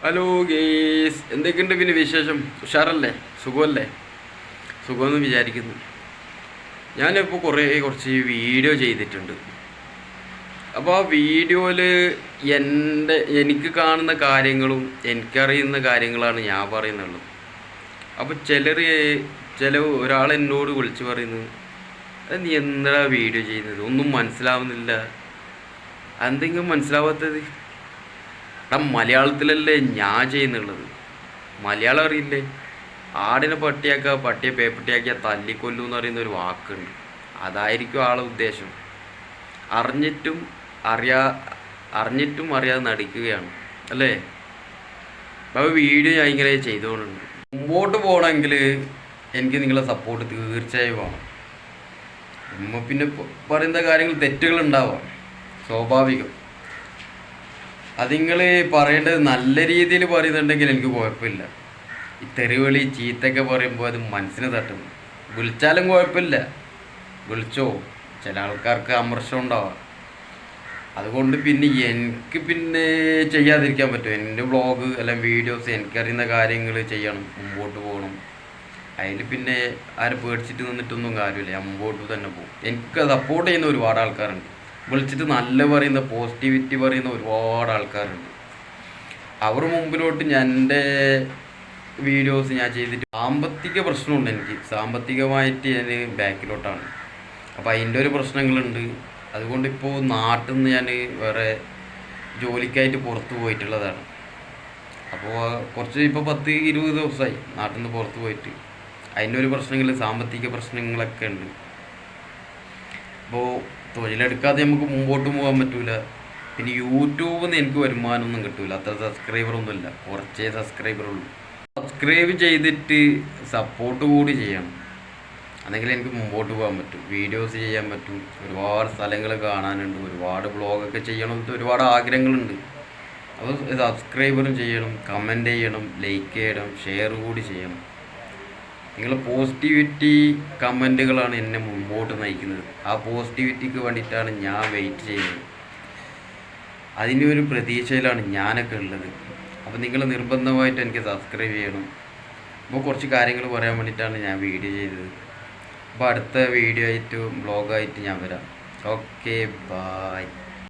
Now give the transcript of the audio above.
Hello guys, എന്തൊക്കെയുണ്ട് പിന്നെ വിശേഷം? ഉഷാറല്ലേ? സുഖമല്ലേ? സുഖമെന്ന് വിചാരിക്കുന്നു. ഞാനിപ്പോൾ കുറച്ച് വീഡിയോ ചെയ്തിട്ടുണ്ട്. അപ്പോൾ ആ വീഡിയോയിൽ എനിക്ക് കാണുന്ന കാര്യങ്ങളും എനിക്കറിയുന്ന കാര്യങ്ങളാണ് ഞാൻ പറയുന്നുള്ളൂ. അപ്പോൾ ഒരാൾ എന്നോട് വിളിച്ച് പറയുന്നു, "അത് നീ എന്താ വീഡിയോ ചെയ്യുന്നത്? ഒന്നും മനസ്സിലാവുന്നില്ല." എന്തെങ്കിലും മനസ്സിലാവാത്തത്? മലയാളത്തിലല്ലേ ഞാൻ ചെയ്യുന്നുള്ളത്. മലയാളം അറിയില്ലേ? ആടിനെ പട്ടിയാക്കുക, പട്ടിയെ പേപ്പട്ടിയാക്കിയാൽ തല്ലിക്കൊല്ലു എന്ന് പറയുന്ന ഒരു വാക്കുണ്ട്. അതായിരിക്കും ആളെ ഉദ്ദേശം. അറിഞ്ഞിട്ടും അറിയാ അറിഞ്ഞിട്ടും അറിയാതെ നടിക്കുകയാണ് അല്ലേ? അപ്പോൾ വീഡിയോ ഞാൻ ഇങ്ങനെ ചെയ്തുകൊണ്ടുണ്ട്. മുമ്പോട്ട് പോകണമെങ്കിൽ എനിക്ക് നിങ്ങളെ സപ്പോർട്ട് തീർച്ചയായും വേണം. പിന്നെ പറയുന്ന കാര്യങ്ങൾ തെറ്റുകളുണ്ടാവാം, സ്വാഭാവികം. അത് നിങ്ങൾ പറയേണ്ടത് നല്ല രീതിയിൽ പറയുന്നുണ്ടെങ്കിൽ എനിക്ക് കുഴപ്പമില്ല. ഈ തെറിവിളി ചീത്തൊക്കെ പറയുമ്പോൾ അത് മനസ്സിന് തട്ടുന്നു. വിളിച്ചാലും കുഴപ്പമില്ല, വിളിച്ചോ. ചില ആൾക്കാർക്ക് അമർഷം ഉണ്ടാവാം. അതുകൊണ്ട് പിന്നെ എനിക്ക് ചെയ്യാതിരിക്കാൻ പറ്റും. എൻ്റെ വ്ളോഗ് അല്ലെങ്കിൽ വീഡിയോസ്, എനിക്കറിയുന്ന കാര്യങ്ങൾ ചെയ്യണം, മുമ്പോട്ട് പോകണം. അതിൽ ആരും പേടിച്ചിട്ട് നിന്നിട്ടൊന്നും കാര്യമില്ല. ഞാൻ മുമ്പോട്ട് തന്നെ പോകും. എനിക്ക് സപ്പോർട്ട് ചെയ്യുന്ന ഒരുപാട് ആൾക്കാരുണ്ട്. വിളിച്ചിട്ട് നല്ല പറയുന്ന, പോസിറ്റിവിറ്റി പറയുന്ന ഒരുപാട് ആൾക്കാരുണ്ട്. അവർ മുമ്പിലോട്ട് എൻ്റെ വീഡിയോസ് ഞാൻ ചെയ്തിട്ട് സാമ്പത്തിക പ്രശ്നമുണ്ട്. എനിക്ക് സാമ്പത്തികമായിട്ട് ഞാൻ ബാക്കിലോട്ടാണ്. അപ്പോൾ അതിൻ്റെ ഒരു പ്രശ്നങ്ങളുണ്ട്. അതുകൊണ്ടിപ്പോൾ നാട്ടിൽ നിന്ന് ഞാൻ വേറെ ജോലിക്കായിട്ട് പുറത്ത് പോയിട്ടുള്ളതാണ്. അപ്പോൾ ഇപ്പോൾ 10-20 ദിവസമായി നാട്ടിൽ നിന്ന് പുറത്ത് പോയിട്ട്. അതിൻ്റെ ഒരു പ്രശ്നങ്ങൾ, സാമ്പത്തിക പ്രശ്നങ്ങളൊക്കെ ഉണ്ട്. അപ്പോൾ തൊഴിലെടുക്കാതെ നമുക്ക് മുമ്പോട്ട് പോകാൻ പറ്റില്ല. പിന്നെ യൂട്യൂബിൽ നിന്ന് എനിക്ക് വരുമാനമൊന്നും കിട്ടില്ല. അത്ര സബ്സ്ക്രൈബറൊന്നുമില്ല, കുറച്ചേ സബ്സ്ക്രൈബറുള്ളൂ. സബ്സ്ക്രൈബ് ചെയ്തിട്ട് സപ്പോർട്ട് കൂടി ചെയ്യണം, അല്ലെങ്കിൽ എനിക്ക് മുമ്പോട്ട് പോകാൻ പറ്റും, വീഡിയോസ് ചെയ്യാൻ പറ്റും. ഒരുപാട് സ്ഥലങ്ങൾ കാണാനുണ്ട്, ഒരുപാട് വ്ളോഗൊക്കെ ചെയ്യണം, ഒരുപാട് ആഗ്രഹങ്ങളുണ്ട്. അപ്പോൾ സബ്സ്ക്രൈബറും ചെയ്യണം, കമൻറ്റ് ചെയ്യണം, ലൈക്ക് ചെയ്യണം, ഷെയർ കൂടി ചെയ്യണം. നിങ്ങളുടെ പോസിറ്റിവിറ്റി കമൻറ്റുകളാണ് എന്നെ മുമ്പോട്ട് നയിക്കുന്നത്. ആ പോസിറ്റിവിറ്റിക്ക് വേണ്ടിയിട്ടാണ് ഞാൻ വെയിറ്റ് ചെയ്യുന്നത്. അതിൻ്റെ ഒരു പ്രതീക്ഷയിലാണ് ഞാനൊക്കെ ഉള്ളത്. അപ്പോൾ നിങ്ങൾ നിർബന്ധമായിട്ട് എനിക്ക് സബ്സ്ക്രൈബ് ചെയ്യണം. അപ്പോൾ കുറച്ച് കാര്യങ്ങൾ പറയാൻ വേണ്ടിയിട്ടാണ് ഞാൻ വീഡിയോ ചെയ്തത്. അപ്പോൾ അടുത്ത വീഡിയോ ആയിട്ട് വ്ളോഗായിട്ട് ഞാൻ വരാം. Okay, bye.